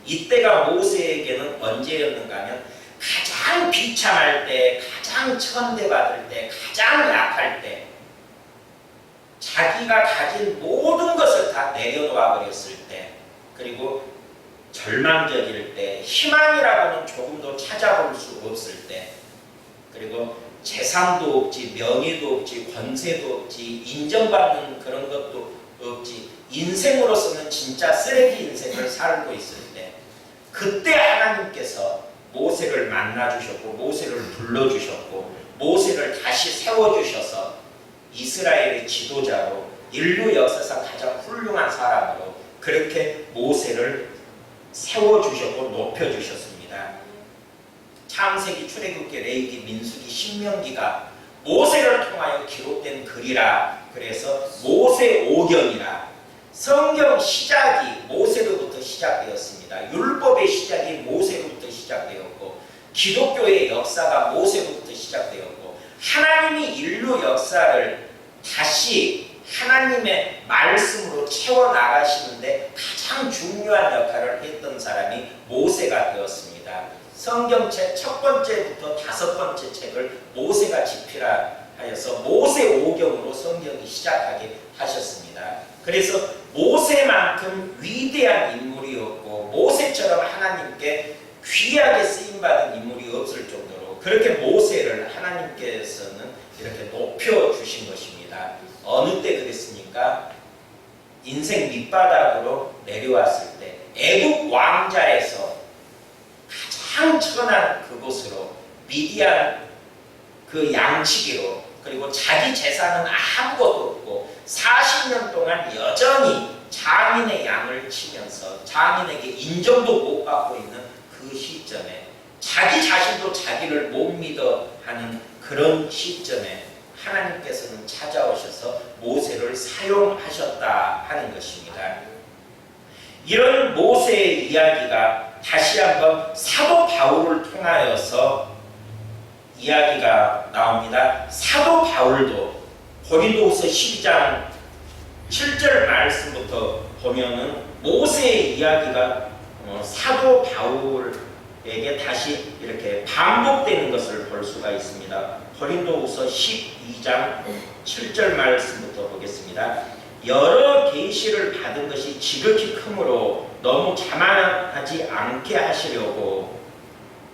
이때가 모세에게는 언제였는가 하면 가장 비참할 때, 가장 천대받을 때, 가장 약할 때, 자기가 가진 모든 것을 다 내려놓아 버렸을 때, 그리고 절망적일 때, 희망이라고는 조금도 찾아볼 수 없을 때, 그리고 재산도 없지, 명예도 없지, 권세도 없지, 인정받는 그런 것도 없지, 인생으로서는 진짜 쓰레기 인생을 살고 있을 때, 그때 하나님께서 모세를 만나주셨고 모세를 불러주셨고 모세를 다시 세워주셔서 이스라엘의 지도자로, 인류 역사상 가장 훌륭한 사람으로 그렇게 모세를 세워주셨고 높여주셨습니다. 창세기, 출애굽기, 레위기, 민수기, 신명기가 모세를 통하여 기록된 글이라 그래서 모세오경이라, 성경 시작이 모세로부터 시작되었습니다. 율법의 시작이 모세로부터 시작되었고 기독교의 역사가 모세로부터 시작되었고 하나님이 인류 역사를 다시 하나님의 말씀으로 채워나가시는데 가장 중요한 역할을 했던 사람이 모세가 되었습니다. 성경책 첫 번째부터 다섯 번째 책을 모세가 집필하여서 모세오경으로 성경이 시작하게 하셨습니다. 그래서 모세만큼 위대한 인물이었고 모세처럼 하나님께 귀하게 쓰임받은 인물이 없을 정도로 그렇게 모세를 하나님께서는 이렇게 높여주신 것입니다. 어느 때 그랬습니까? 인생 밑바닥으로 내려왔을 때 애국 왕자에서 가장 천한 그곳으로 미디안 그 양치기로, 그리고 자기 재산은 아무것도 없고 40년 동안 여전히 장인의 양을 치면서 장인에게 인정도 못 받고 있는 그 시점에 자기 자신도 자기를 못 믿어 하는 그런 시점에 하나님께서는 찾아오셔서 모세를 사용하셨다 하는 것입니다. 이런 모세의 이야기가 다시 한번 사도 바울을 통하여서 이야기가 나옵니다. 사도 바울도 고린도후서 12장 7절 말씀부터 보면은 모세의 이야기가 사도 바울에게 다시 이렇게 반복되는 것을 볼 수가 있습니다. 고린도후서 12장 7절 말씀부터 보겠습니다. 여러 계시를 받은 것이 지극히 크므로 너무 자만하지 않게 하시려고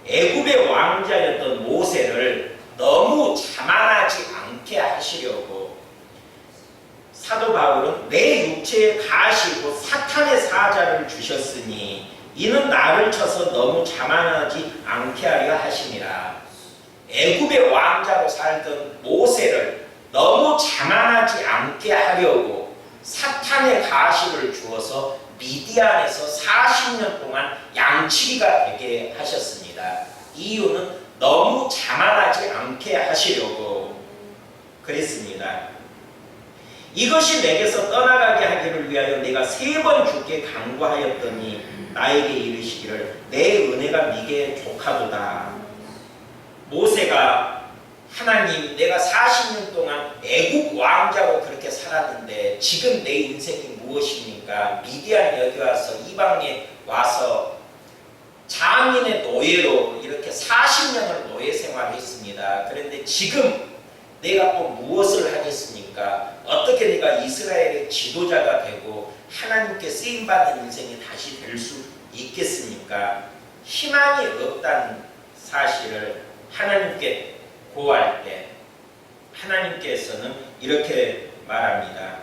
애굽의 왕자였던 모세를 너무 자만하지 않게 하시려고 사도 바울은 내 육체에 가시고 사탄의 사자를 주셨으니 이는 나를 쳐서 너무 자만하지 않게 하려 하심이라. 애굽의 왕자로 살던 모세를 너무 자만하지 않게 하려고 사탄의 가시를 주어서 미디안에서 40년 동안 양치기가 되게 하셨습니다. 이유는 너무 자만하지 않게 하시려고 그랬습니다. 이것이 내게서 떠나가게 하기를 위하여 내가 3번 주께 간구하였더니 나에게 이르시기를 내 은혜가 네게 족하도다. 모세가 하나님, 내가 40년 동안 애국 왕자로 그렇게 살았는데 지금 내 인생이 무엇입니까? 미디안 여기 와서 이방에 와서 장인의 노예로 이렇게 40년을 노예 생활했습니다. 그런데 지금 내가 또 무엇을 하겠습니까? 어떻게 내가 이스라엘의 지도자가 되고 하나님께 쓰임받는 인생이 다시 될 수 있겠습니까? 희망이 없다는 사실을 하나님께 고할 때 하나님께서는 이렇게 말합니다.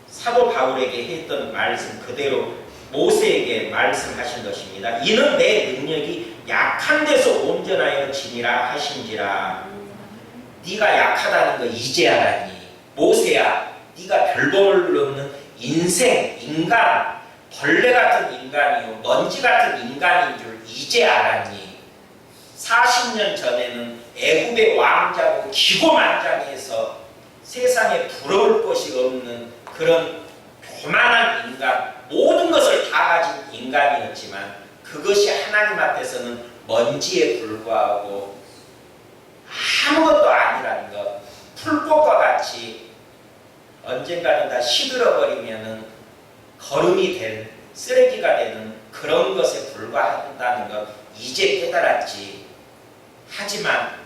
사도 바울에게 했던 말씀 그대로 모세에게 말씀하신 것입니다. 이는 내 능력이 약한 데서 온전하여 지니라 하신지라. 네가 약하다는 거 이제 알았니? 모세야, 네가 별볼일 없는 인생, 인간, 벌레 같은 인간이요 먼지 같은 인간인 줄 이제 알았니? 40년 전에는 애굽의 왕자고 기고만장해서 세상에 부러울 것이 없는 그런 교만한 인간, 모든 것을 다 가진 인간이었지만 그것이 하나님 앞에서는 먼지에 불과하고 아무것도 아니라는 것, 풀꽃과 같이 언젠가는 다 시들어버리면은 거름이 된 쓰레기가 되는 그런 것에 불과한다는 것 이제 깨달았지. 하지만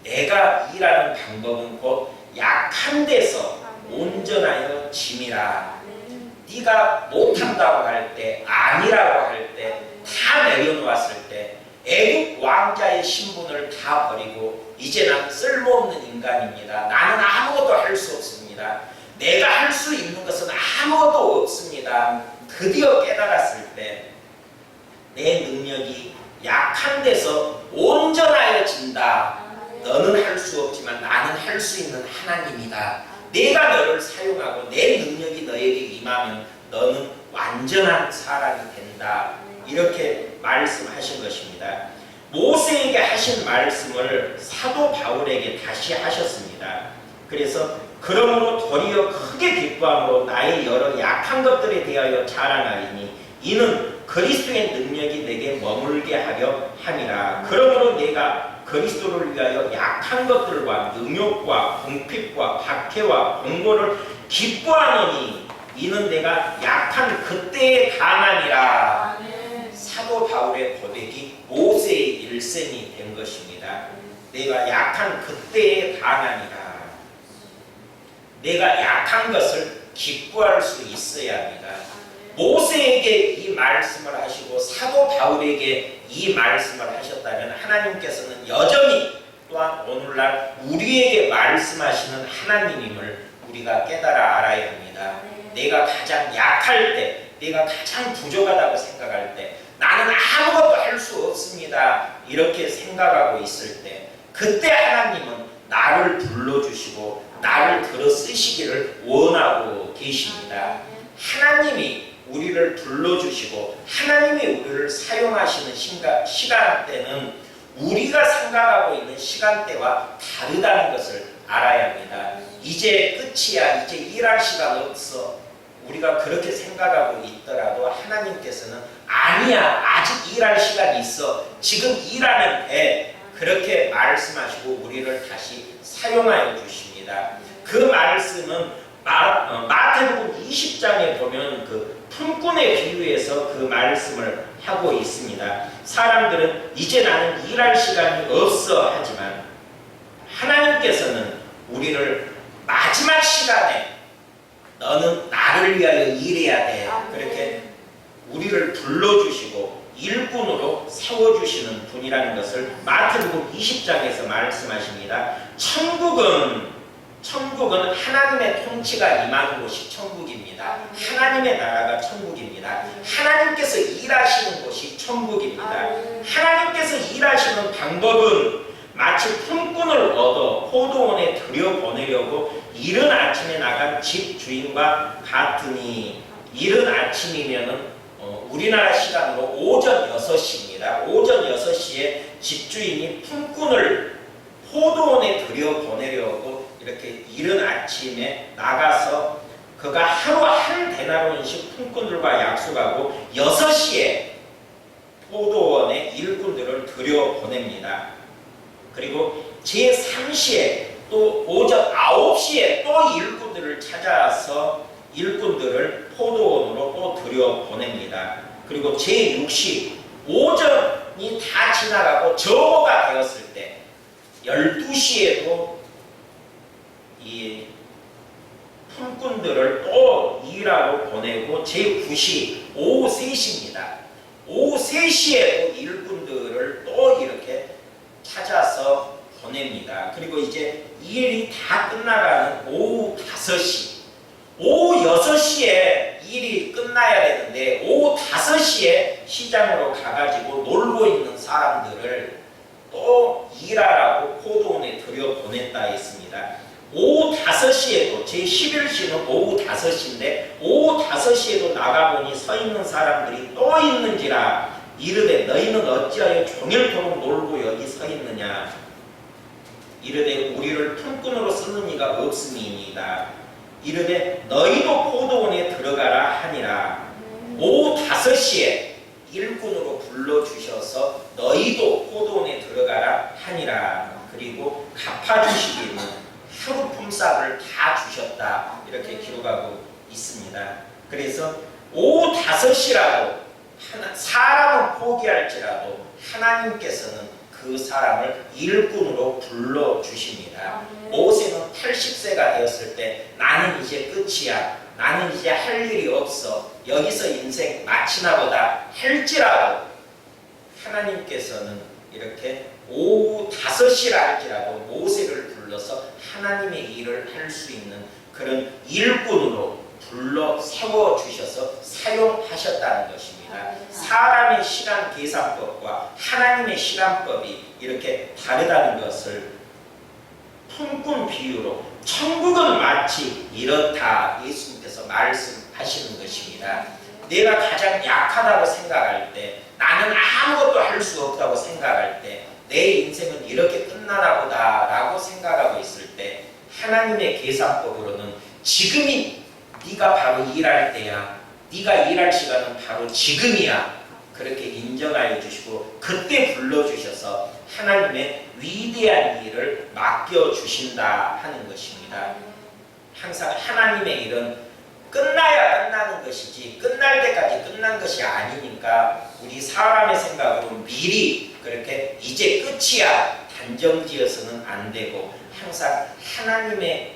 내가 일하는 방법은 곧 약한 데서 온전하여 짐이라. 네가 못한다고 할 때, 아니라고 할 때, 다 내려놓았을 때 애국 왕자의 신분을 다 버리고 이제 난 쓸모없는 인간입니다. 나는 아무것도 할 수 없습니다. 내가 할 수 있는 것은 아무것도 없습니다. 드디어 깨달았을 때 내 능력이 약한 데서 온전하여진다. 너는 할 수 없지만 나는 할 수 있는 하나님이다. 내가 너를 사용하고 내 능력이 너에게 임하면 너는 완전한 사람이 된다. 이렇게 말씀하신 것입니다. 모세에게 하신 말씀을 사도 바울에게 다시 하셨습니다. 그래서 그러므로 도리어 크게 기뻐함으로 나의 여러 약한 것들에 대하여 자랑하리니 이는 그리스도의 능력이 내게 머물게 하려 함이라. 그러므로 내가 그리스도를 위하여 약한 것들과 능욕과 궁핍과 박해와 공고를 기뻐하노니 이는 내가 약한 그때의 강함이라. 사도 바울의 고백이 모세의 일생이 된 것입니다. 내가 약한 그때의 강함이라. 내가 약한 것을 기뻐할 수 있어야 합니다. 모세에게 이 말씀을 하시고 사도 바울에게 이 말씀을 하셨다면 하나님께서는 여전히 또한 오늘날 우리에게 말씀하시는 하나님임을 우리가 깨달아 알아야 합니다. 내가 가장 약할 때, 내가 가장 부족하다고 생각할 때, 나는 아무것도 할 수 없습니다. 이렇게 생각하고 있을 때, 그때 하나님은 나를 불러주시고 나를 들어 쓰시기를 원하고 계십니다. 하나님이 우리를 불러주시고 하나님이 우리를 사용하시는 시간대는 우리가 생각하고 있는 시간대와 다르다는 것을 알아야 합니다. 이제 끝이야, 이제 일할 시간 없어, 우리가 그렇게 생각하고 있더라도 하나님께서는 아니야, 아직 일할 시간이 있어, 지금 일하면 돼, 그렇게 말씀하시고 우리를 다시 사용하여 주십니다. 그 말씀은 마태복음 20장에 보면 그 품꾼의 비유에서 그 말씀을 하고 있습니다. 사람들은 이제 나는 일할 시간이 없어 하지만 하나님께서는 우리를 마지막 시간에 너는 나를 위하여 일해야 돼, 그렇게 우리를 불러주시고 일꾼으로 세워주시는 분이라는 것을 마태복음 20장에서 말씀하십니다. 천국은 하나님의 통치가 임하는 곳이 천국입니다. 하나님의 나라가 천국입니다. 하나님께서 일하시는 곳이 천국입니다. 하나님께서 일하시는 방법은 마치 품꾼을 얻어 포도원에 들여보내려고 이른 아침에 나간 집주인과 같으니, 이른 아침이면은 우리나라 시간으로 오전 6시입니다. 오전 6시에 집주인이 품꾼을 포도원에 들여보내려고 이렇게 이른 아침에 나가서 그가 하루 한 데나리온씩 품꾼들과 약속하고 6시에 포도원에 일꾼들을 들여보냅니다. 그리고 제3시에 또 오전 9시에 또 일꾼들을 찾아서 일꾼들을 포도원으로 또 들여보냅니다. 그리고 제6시 오전이 다 지나가고 저호가 되었을 때 12시에도 이 품꾼들을 또 일하러 보내고 제9시 오후 3시입니다. 오후 3시에도 일꾼들을 또 이렇게 찾아서 보냅니다. 그리고 이제 일이 다 끝나가는 오후 5시, 오후 6시에 일이 끝나야 되는데 오후 5시에 시장으로 가가지고 놀고 있는 사람들을 또 일하라고 포도원에 들여보냈다 했습니다. 오후 5시에도 제11시는 오후 5시인데 오후 5시에도 나가보니 서 있는 사람들이 또 있는지라 이르되 너희는 어찌하여 종일토록 놀고 여기 서 있느냐. 이르되 우리를 품꾼으로 쓰는 이가 없음이니이다. 이르되 너희도 포도원에 들어가라 하니라. 오후 5시에 일꾼으로 불러주셔서 너희도 포도원에 들어가라 하니라. 그리고 갚아주시기는 하루 품삯을 다 주셨다. 이렇게 기록하고 있습니다. 그래서 오후 5시라고 사람은 포기할지라도 하나님께서는 그 사람을 일꾼으로 불러주십니다. 모세는 80세가 되었을 때 나는 이제 끝이야. 나는 이제 할 일이 없어. 여기서 인생 마치나 보다 할지라도 하나님께서는 이렇게 오후 5시라 할지라도 모세를 불러서 하나님의 일을 할 수 있는 그런 일꾼으로 불러 세워주셔서 사용하셨다는 것입니다. 사람의 시간 계산법과 하나님의 시간법이 이렇게 다르다는 것을 품꾼 비유로 천국은 마치 이렇다 예수님께서 말씀하시는 것입니다. 내가 가장 약하다고 생각할 때, 나는 아무것도 할 수 없다고 생각할 때, 내 인생은 이렇게 끝나나 보다 라고 생각하고 있을 때 하나님의 계산법으로는 지금이 네가 바로 일할 때야. 네가 일할 시간은 바로 지금이야. 그렇게 인정하여 주시고 그때 불러주셔서 하나님의 위대한 일을 맡겨주신다 하는 것입니다. 항상 하나님의 일은 끝나야 끝나는 것이지 끝날 때까지 끝난 것이 아니니까 우리 사람의 생각으로 미리 그렇게 이제 끝이야 단정지어서는 안 되고 항상 하나님의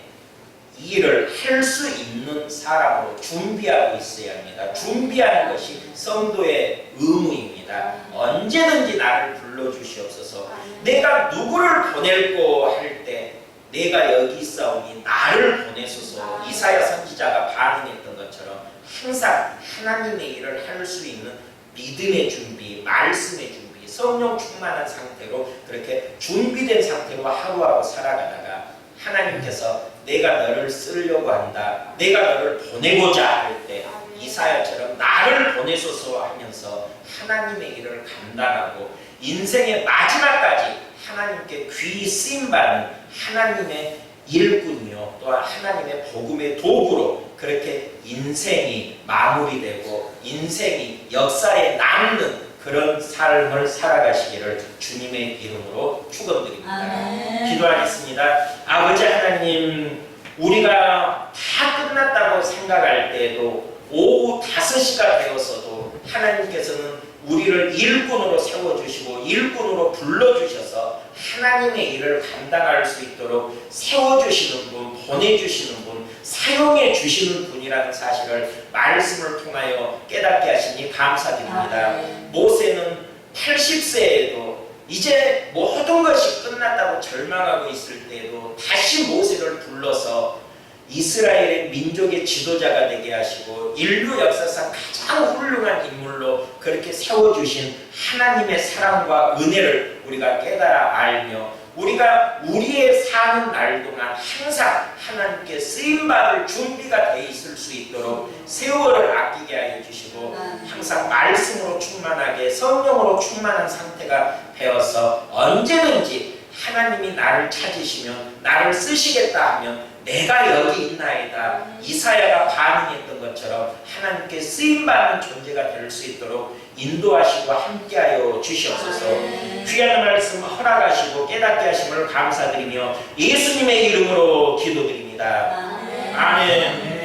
일을 할 수 있는 사람으로 준비하고 있어야 합니다. 준비하는 것이 성도의 의무입니다. 언제든지 나를 불러주시옵소서. 내가 누구를 보낼고 할 때 내가 여기 있사오니 나를 보내소서. 이사야 선지자가 반응했던 것처럼 항상 하나님의 일을 할 수 있는 믿음의 준비, 말씀의 준비, 성령 충만한 상태로 그렇게 준비된 상태로 하루하루 살아가다가 하나님께서 내가 너를 쓰려고 한다. 내가 너를 보내고자 할 때 이사야처럼 나를 보내소서 하면서 하나님의 일을 감당하고 인생의 마지막까지 하나님께 귀히 쓰임받는 하나님의 일꾼이요 또한 하나님의 복음의 도구로 그렇게 인생이 마무리되고 인생이 역사에 남는 그런 삶을 살아가시기를 주님의 이름으로 축원드립니다. 기도하겠습니다. 아버지 하나님, 우리가 다 끝났다고 생각할 때에도 오후 5시가 되어서도 하나님께서는 우리를 일꾼으로 세워주시고 일꾼으로 불러주셔서 하나님의 일을 감당할 수 있도록 세워주시는 분, 보내주시는 분, 사용해 주시는 분이라는 사실을 말씀을 통하여 깨닫게 하시니 감사드립니다. 모세는 80세에도 이제 모든 것이 끝났다고 절망하고 있을 때에도 다시 모세를 불러서 이스라엘의 민족의 지도자가 되게 하시고 인류 역사상 가장 훌륭한 인물로 그렇게 세워주신 하나님의 사랑과 은혜를 우리가 깨달아 알며 우리가 우리의 사는 날 동안 항상 하나님께 쓰임받을 준비가 돼 있을 수 있도록 세월을 아끼게 하여 주시고 항상 말씀으로 충만하게 성령으로 충만한 상태가 되어서 언제든지 하나님이 나를 찾으시면 나를 쓰시겠다 하면 내가 여기 있나이다. 이사야가 반응했던 것처럼 하나님께 쓰임받는 존재가 될 수 있도록 인도하시고 함께하여 주시옵소서. 귀한 말씀 허락하시고 깨닫게 하심을 감사드리며 예수님의 이름으로 기도드립니다. 아멘.